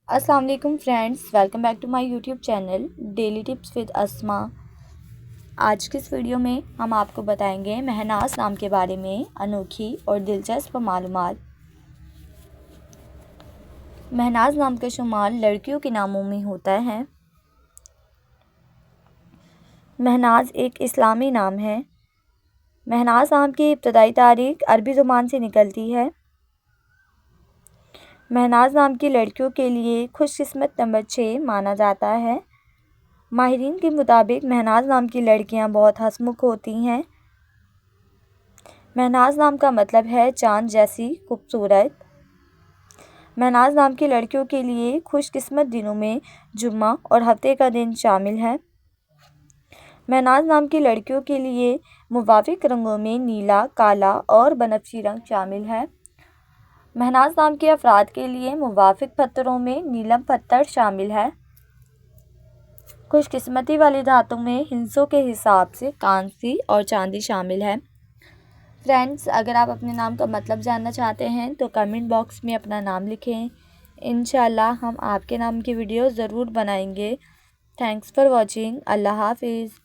अस्सलाम वालेकुम friends, welcome back to my YouTube channel daily tips with Asma. आज की इस वीडियो में हम आपको बताएंगे महनाज नाम के बारे में अनोखी और दिलचस्प मालूमात। महनाज नाम का शुमार लड़कियों के नामों में होता है। महनाज एक इस्लामी नाम है। महनाज नाम की इब्तदाई तारीख अरबी ज़ुबान से निकलती है। महनाज नाम की लड़कियों के लिए खुशकिस्मत नंबर 6 माना जाता है। माहिरीन के मुताबिक महनाज नाम की लड़कियां बहुत हंसमुख होती हैं। महनाज नाम का मतलब है चांद जैसी खूबसूरत। महनाज नाम की लड़कियों के लिए खुशकिस्मत दिनों में जुम्मा और हफ्ते का दिन शामिल है। महनाज नाम की लड़कियों के लिए मुवाफिक रंगों में नीला, काला और बनफशी रंग शामिल है। महनाज नाम के अफराद के लिए मुवाफिक पत्थरों में नीलम पत्थर शामिल है। खुशकिस्मती वाली धातों में हिस्सों के हिसाब से कांसी और चांदी शामिल है। फ्रेंड्स, अगर आप अपने नाम का मतलब जानना चाहते हैं तो कमेंट बॉक्स में अपना नाम लिखें। इंशाल्लाह हम आपके नाम की वीडियो ज़रूर बनाएंगे। Thanks for watching. अल्लाह हाफिज़।